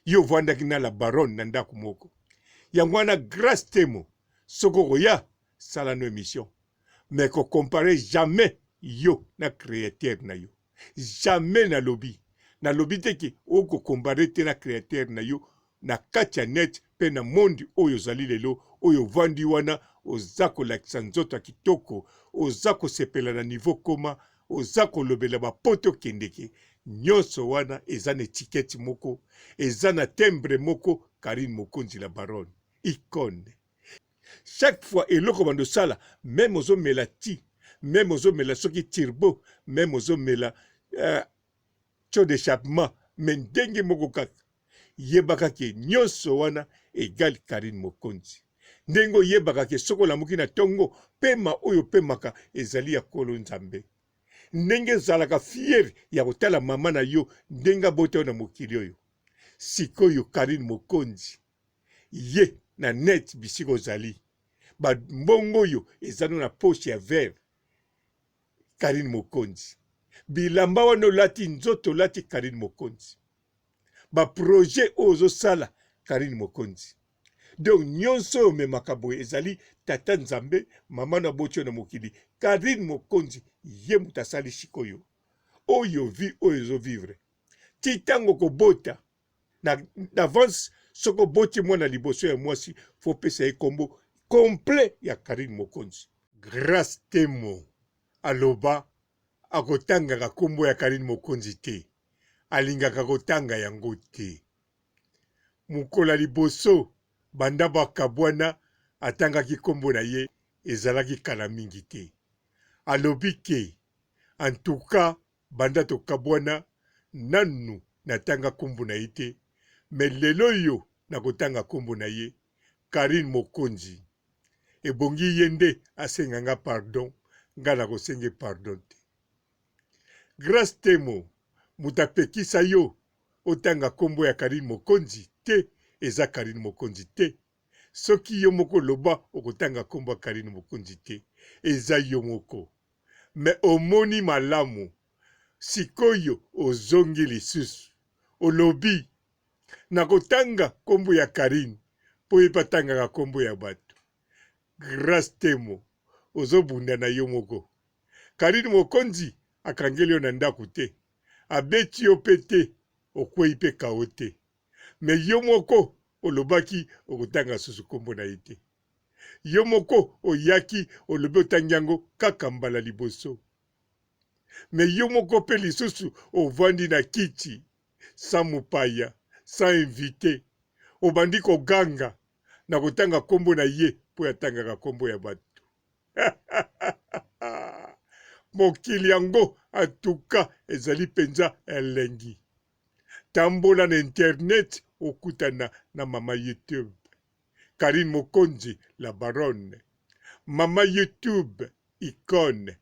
yo vwandaki na la baronne na ndako moko yango wana grâce temo soko koya sala no émission mais ko comparer jamais yo na créateur na yo jamais na lobi te ki oko comparer te na créateur na yo na kati ya net pe na monde oyo ozali lelo oyo vandi wana oza kolakisa nzoto ya kitoko oza kosepela na niveau koma oza kolobela bapoto kendeke nyonso wana eza na etiketi moko eza na timbre moko Karine Mokonzi la baronne icône chaque fois eloko bando sala même ozomela ti même ozomela soki turbo même ozomela taux d'échappement mais ndenge moko kaka yebaka ke nyonso wana egal Karine Mokonzi ndenge oyebaka ke soko olamuki na tongo pema oyo pemaka ezali ya kolo nzambe ndenge ezalaka fier ya kotala mama na yo ndenge abota na mokili oyo sikoyo Karine Mokonzi ye na net bisika ozali mbongo oyo ezali na poche ya vert Karine Mokonzi bilamba wana olati nzoto olati Karine Mokonzi baprojet oyo ozosala Karine Mokonzi donc nyonso oyo omemaka boye ezali tata nzambe mama na boti oyo na mokili Karine Mokonzi ye moto asali sikoyo oyo vi oyo ezovivre ti ntango kobota d'avance soko boti mwana liboso ya mwasi fo pesa ye kombo complet ya Karine Mokonzi grâce temo aloba akotangaka kombo ya Karine Mokonzi te alingaka kotanga yango te mukola liboso banda bakabwana atangaki kombo na ye ezalaki kala mingi te alobi ke en tout cas banda tokabwana nanu natanga kombo na ye te mais lelo yo nakotanga kombo na ye Karine Mokonzi ebongi ye nde asenganga pardon nga nakosenge pardon te grâce temo mutu apekisa yo otanga kombo ya Karine Mokonzi te eza Karine Mokonzi te soki yo moko loba okotanga kombo ya Karine Mokonzi te eza yo moko me omoni malamu sikoyo ozongi lisusu olobi nakotanga kombo ya Karine po ye patangaka kombo ya bato grâce temo ozobunda na yo moko Karine Mokonzi akangeli yo na ndako te abeti yo pe te okwei pe kao te me yo moko olobaki okotanga susu kombo na ye te yo moko oyaki olobi otangi yango kaka mbala liboso me yo moko pe lisusu ovandi na kiti sa mopaya sa invité obandi koganga na kotanga kombo na ye po yatangaka kombo ya bato mokili yango atuka ezali penza elengi tambola na internet okutana na mama YouTube Karine Mokonzi la baronne mama YouTube icône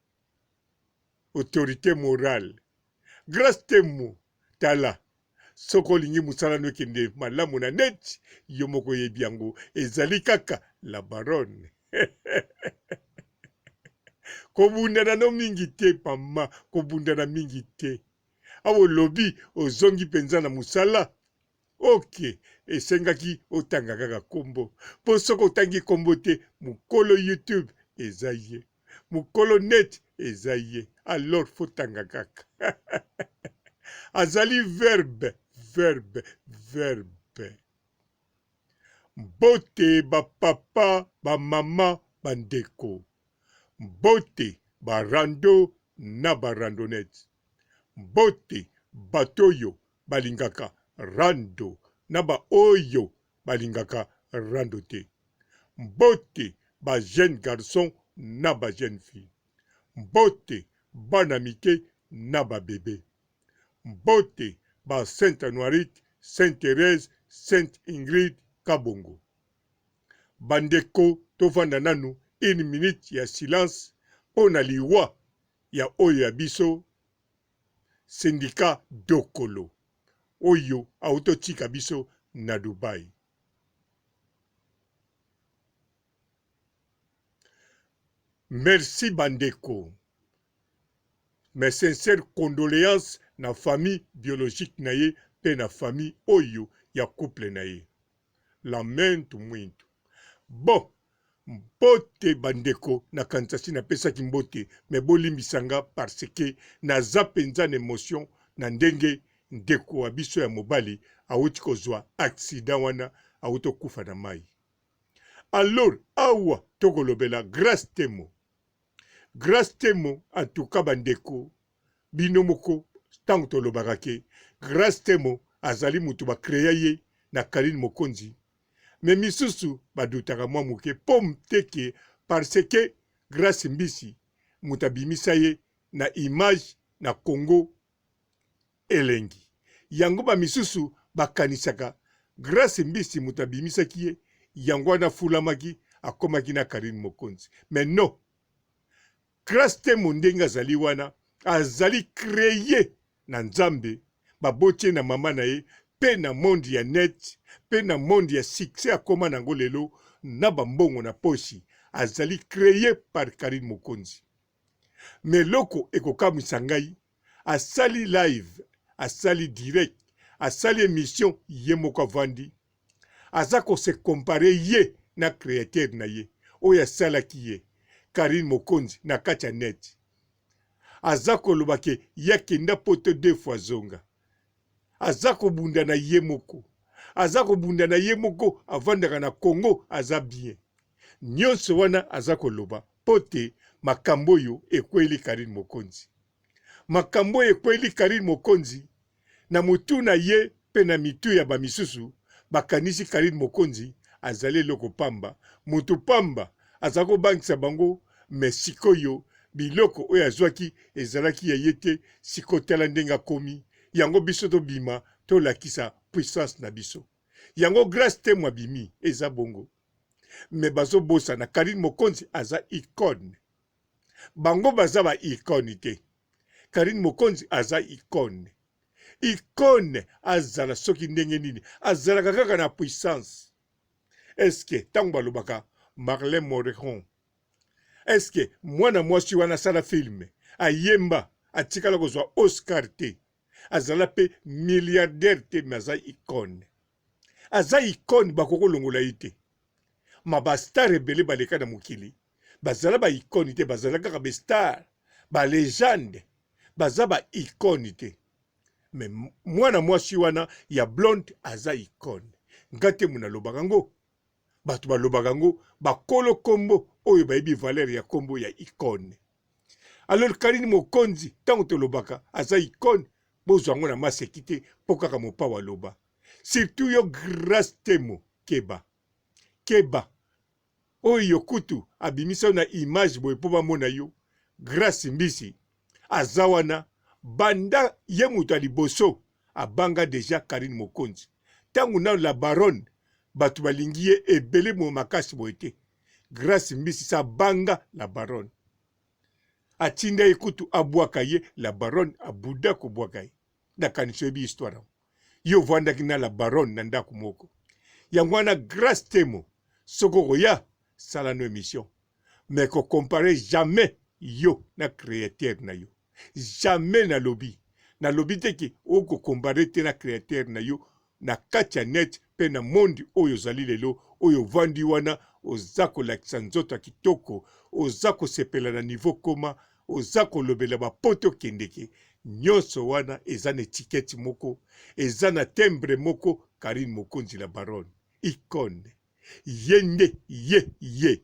autorité morale grâce temo tala soko olingi mosala no ekende malamu na net yo moko yebi yango ezali kaka la baronne kobundana no mingi te mama kobundana mingi te awo lobi ozongi penza na musala ok esengaki otanga kaka kombo po soko otangi kombo te mukolo YouTube eza ye mukolo net eza ye alors fotanga kaka azali verbe mbote bapapa bamama bandeko mbote barando na barandonete mbote batoyo balingaka rando na baoyo balingaka rando te mbote ba jeune garçon na ba jeune fille mbote bana mike na ba bebe mbote ba Sainte Anuarite, Sainte Thérèse, Sainte Ingrid Kabongo bandeko tovanda nanu une minute ya silence pona liwa ya oyo ya biso syndicat Dokolo oyo autotika biso na Dubai. Merci bandeko. Mes sincères condoléances na famille biologique na ye pe na famille oyo ya couple na ye. Lamento mwintu. Bon, mbote bandeko na kansasi na pesaki mbote me bolimbisanga parce que naza penza na émotion na ndenge ndeko wa biso ya mobali awuti kozwa accident wana awuti okufa na mai. Alors awa tokolobela Grace Temo. Grace Temo en tout cas bandeko bino moko tango tolobaka ke Grace Temo azali mutu bakreya ye na Karine Mokonzi. Me misusu badutaka mwa muke pom teke parce que Grace Mbisi mutabimisa ye na image na Congo elengi. Yango ba misusu bakanisaka Grace Mbisi mutabimisaki ye yango wana fulamaki akomaki na Karine Mokonzi. Mais non. Grace Temo ndenge azali wana azali créé na Nzambe babotie na mama na ye pe na monde ya net pe na monde ya succès akoma nango lelo na bambongo na poshi azali créé par Karine Mokonzi. Mais loko ekokamwisa ngai asali live asali direct asali émission ye moko avandi aza kose compare ye na créateur na ye oyo asalaki ye Karine Mokonzi na kati ya net. Aza koloba ke yakenda poto 2 fois zonga. Aza kobunda na ye moko. Aza kobunda na ye moko avandaka na Congo aza bien. Nyonso wana aza koloba pote makambo yo ekweli Karine Mokonzi. Makambo ekweli Karine Mokonzi na mutu na ye pe na mitu ya bamisusu bakanisi Karine Mokonzi azali loko pamba. Mutu pamba aza kobangisa bango me sikoyo biloko oyo azwaki ezalaki ya ye te sikotala ndenge akomi yango biso tobima tolakisa puissance na biso. Yango Grace Temo abimi eza bongo. Me bazobosa na Karine Mokonzi aza icône. Bango baza ba icône te. Karine Mokonzi aza icône. Icône azala soki ndenge nini azalaka kaka na puissance. Eske tango balobaka Marlène Morejon eske mwana mwasi wana sala filme ayemba atikala kozwa Oscar te azala pe milliardaire te me aza icône. Aza icône bakoko longola ye te. Ma bastar ebele baleka na mokili bazala ba icône te bazala kaka ba star ba légende baza ba icône te. Me mwana mwasi wana ya blonde aza icône. Ngate muna lobaka ngo batu balobaka ngo bakolo kombo oyo bayebi valeur ya kombo ya icône. Alors Karine Mokonzi tango tolobaka aza icône bozwa ngo na maseki te po kaka mopawa loba. Surtout yo Grace Temo keba. Keba oyo kutu abimisa na image boye po bamona yo Grace Mbisi aza wana banda ye mutu aliboso abanga deja Karine Mokonzi. Tango na la baronne batu balingi ye ebele mo makasi boye te. Grace Mbisi sa banga la baronne. Atinda ekutu abwaka ye la baronne abuda ko bwaka ye. Na kaniso ebi histoire. Yo vandaki na la baronne na ndako moko. Yango wana Grace Temo soko koya sala no émission. Mais ko compare jamais yo na créateur na yo. Jamais na lobby. Na lobby teki oko compare te na créateur na yo na kati ya net pe na monde oyo zali lelo oyo vandi wana oza kolakisa nzoto ya kitoko oza kosepela na niveau koma oza kolobela bapoto kendeke nyonso wana eza na etiketi moko eza na timbre moko Karine Mokonzi la baronne icône ye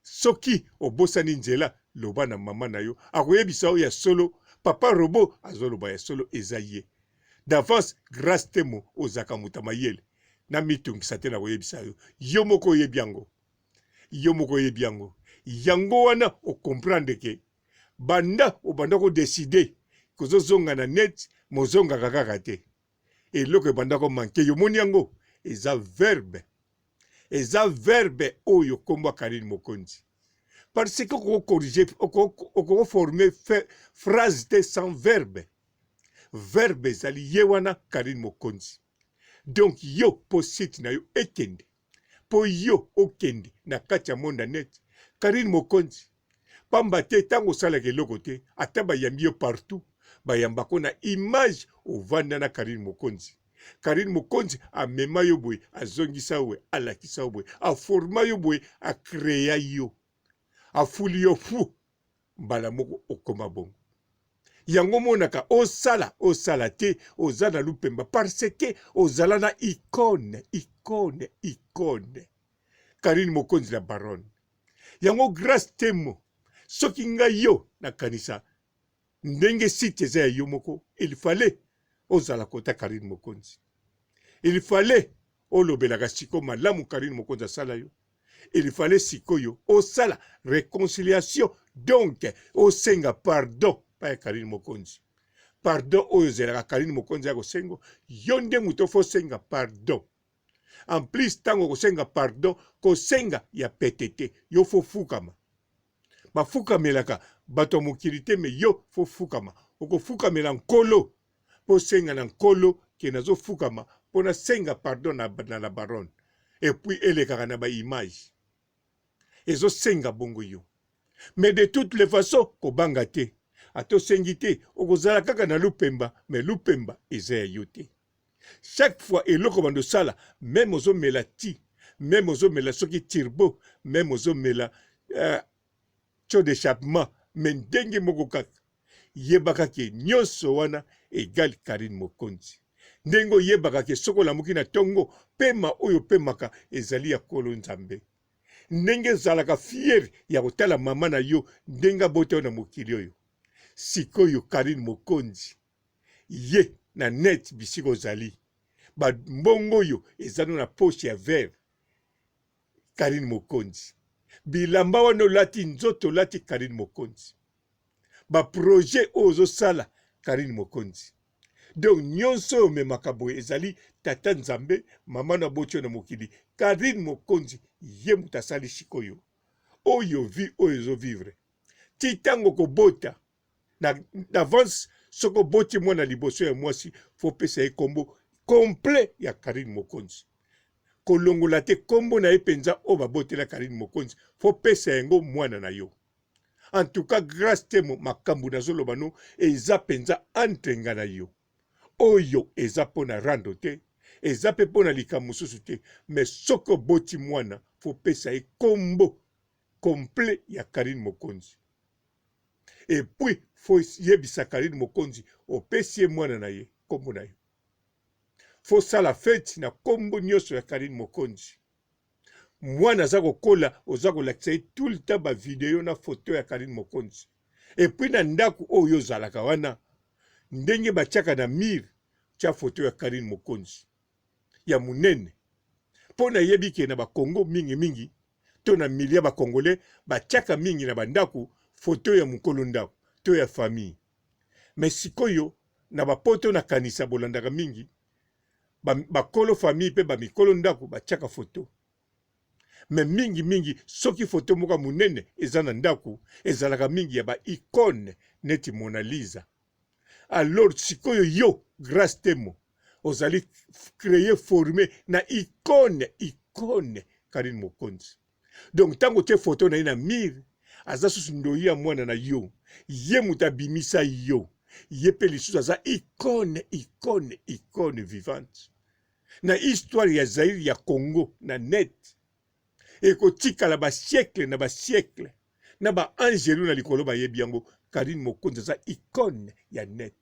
soki obosani nzela loba na mama na yo akoyebisa oyo ya solo papa robo azoloba ya solo eza ye. D'avance Grace Temo ozaka mutamayele na mitungisa te na koyebisa yo yo moko oyebi yango. Yo moko oyebi yango yango wana o comprendre ke banda obanda ko décider kozozonga na net mozonga kaka te eloko ebanda ko manke yo moni yango eza verbe oyo komba Karine Mokonzi parce que oko corriger oko former phrase te sans verbe. Verbe ezali ye wana Karine Mokonzi. Donc yo po site na yo ekende po yo okende na kati ya monde net Karine Mokonzi pamba te tango osalaka eloko te ata bayambi yo partout bayambako na image ovanda na Karine Mokonzi Karine Mokonzi amema yo boye azongisa we alakisa yo boye aforma yo boye akrea yo afuli yo fu mbala moko okoma bongo yango monaka osala te oza na lupemba parce que ozala na icône Karine Mokonzi la baronne yango grâce temo soki ngai yo nakanisa ndenge site eza ya yo moko il fallait ozala kota Karine Mokonzi il fallait olobelaka siko malamu Karine Mokonzi asala yo il fallait sikoyo osala réconciliation donc osenga pardon pa Karine Mokonzi pardon oyo ezelaka Karine Mokonzi ya kosengo yo nde muto fo senga pardon en plus tango kosenga pardon kosenga ya petete yo fo fukama bafukamelaka bato mokili te me yo fo fukama okofukamela nkolo po senga na nkolo ke nazofukama po na senga pardon na la baronne et puis elekaka na ba image ezosenga bongo yo mais de toutes les façons kobanga te atosengi te okozala kaka na lupemba mais lupemba eza ya yo te chaque fois eloko bando sala même ozomela ti même ozomela soki turbo même ozomela taux d'échappement mais ndenge moko kaka yebaka ke nyonso wana egal Karine Mokonzi ndenge oyebaka ke soko lamuki na tongo pema oyo pemaka ezali ya kolo nzambe ndenge ezalaka fier ya kotala mama na yo ndenge abote na mokili oyo sikoyo Karine Mokonzi ye na net bisiko ozali mbongo oyo ezali na poche ya vert Karine Mokonzi bilamba wana olati nzoto olati Karine Mokonzi baprojet oyo ozosala Karine Mokonzi donc nyonso oyo omemaka boye ezali tata nzambe mama na boti na mokili Karine Mokonzi ye moto asali sikoyo oyo vi oyo ezovivre ti ntango kobota d'avance soko boti mwana liboso ya mwasi fo pesa ye kombo complet ya Karine Mokonzi kolongola te kombo na ye penza oyo babotela Karine Mokonzi fo pesa yango mwana na yo en tout cas grâce te makambo nazoloba no eza penza entre nga na yo oyo eza pona rando te eza pe pona likambo mosusu te mais soko boti mwana fo pesa ye kombo complet ya Karine Mokonzi et puis fo yebisa Karine Mokonzi opesi ye mwana na ye kombo na ye fo sala fete na kombo nyonso ya Karine Mokonzi mwana aza kokola oza kolakisa ye tout le temps bavideo na foto ya Karine Mokonzi et puis na ndako oyo ozalaka wana ndenge batiaka na mire tia foto ya Karine Mokonzi ya munene mpo na yebi ke na bakongo mingi to na milia bakongole batiaka mingi na bandako foto ya mokolo ndako to ya famille mais sikoyo na bapoto na kanisa bolandaka mingi bakolo famille pe bamikolo ndako batiaka foto mais mingi soki foto moka munene eza na ndako ezalaka mingi ya ba icône neti Mona Lisa alors sikoyo yo grâce temo ozali créer former na icône Karine Mokonzi donc tango te foto na ye na mire aza susu ndoyi ya mwana na yo ye moto abimisa yo ye pe lisusu aza icône vivante na histoire ya Zaire ya Congo na net ekotikala basiècle na basiècle na baangelu na likolo bayebi yango Karine Mokonzi aza icône ya net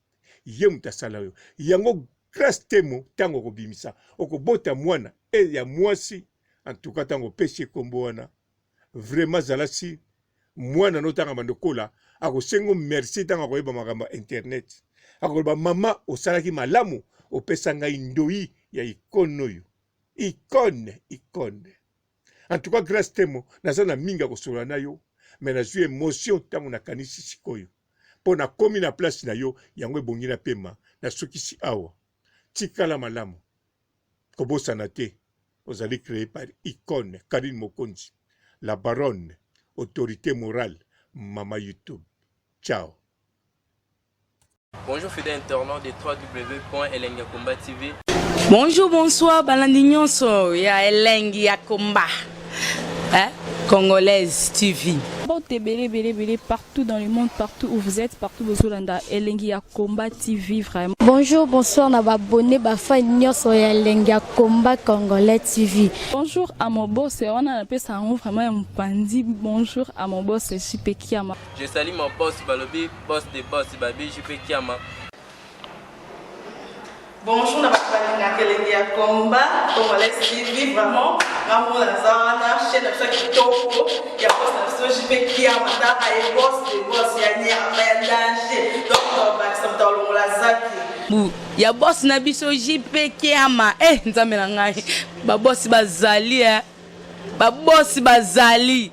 ye moto asala yo yango grâce temo ntango okobimisa okobota mwana ya mwasi en tout cas ntango opesi kombo wana vraiment zalasi mwana notanga bandokola akosengo merci ntango akoyeba makambo ya internet akoloba mama osalaki malamu opesa ngai ndoyi ya icône oyo icône en tout cas grâce temo naza na mingi akosolola na yo mais nazwi émotion ntango nakanisi sikoyo mpo nakomi na place na yo yango ebongi na pema nasukisi awa tikala malamu kobosana te ozali créé par icône Karine Mokonzi la baronne autorité morale Mama YouTube. Ciao. Bonjour fidèles internautes de www.elengiakomba TV. Bonjour, bonsoir, balandi nyonso ya Elengi Yakomba. Congolaise TV. Bon, belé, partout dans le monde, partout où vous êtes, partout où vous êtes, Elengia Combat TV, vraiment. Bonjour, bonsoir, na abonné, fan nyonso ya Elengia Combat Congolais TV. Bonjour à mon boss, on a appelé ça vraiment un pandi. Bonjour à mon boss, JP Kiama. Je salue mon boss Balobi, boss des boss Babi, JP Kiama. Bonjour, na Elengia Combat Congolais TV, vraiment. Maman Lazana, chaîne de chaque topo, il y a boss de JP Kiama, et boss des boss, il y a un danger. Donc, on va s'entendre la zaki. Ya boss na biso JP Kiama nzambe na ngai ba boss bazali ba boss bazali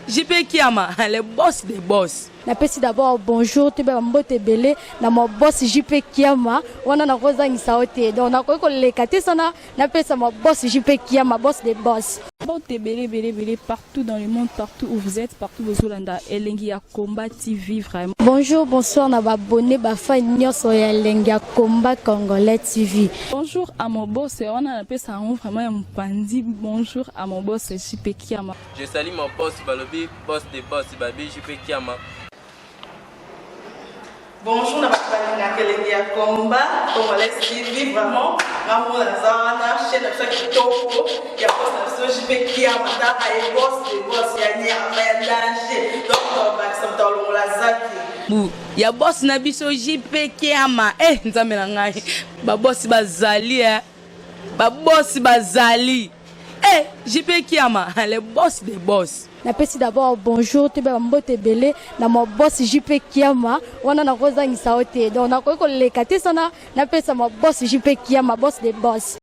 JP Kiama le boss des boss. Napesi d'abord bonjour te ba mbote belé na mo boss JP Kiama wana na kozangisa ote donc na ko lekate sana napesa mo boss JP Kiama boss des boss. Bon, belé, partout dans le monde, partout où vous êtes, partout où vous êtes, Elengia Combat TV, vraiment. Bonjour, bonsoir, na abonné, fan nyonso ya Elengia Combat Congolais TV. Bonjour à mon boss, on a appelé ça vraiment un pandi. Bonjour à mon boss, JP Kiama. Je salue mon boss Balobi, boss des boss Babi, JP Kiama. Bonjour, na Elengia Combat Congolais TV, vraiment. Maman Lazana, chaîne de chaque topo, il y a boss de JP Kiama, et boss des boss, il y a un danger. Donc, on va s'entendre la zaki. Ya boss na biso JP Kiama nzambe na ngai ba boss bazali ba boss bazali JP Kiama le boss des boss. Napesi d'abord bonjour te ba mbote belé na mo boss JP Kiama wana na kozangisa ote donc na ko lekate sana napesa mo boss JP Kiama boss des boss.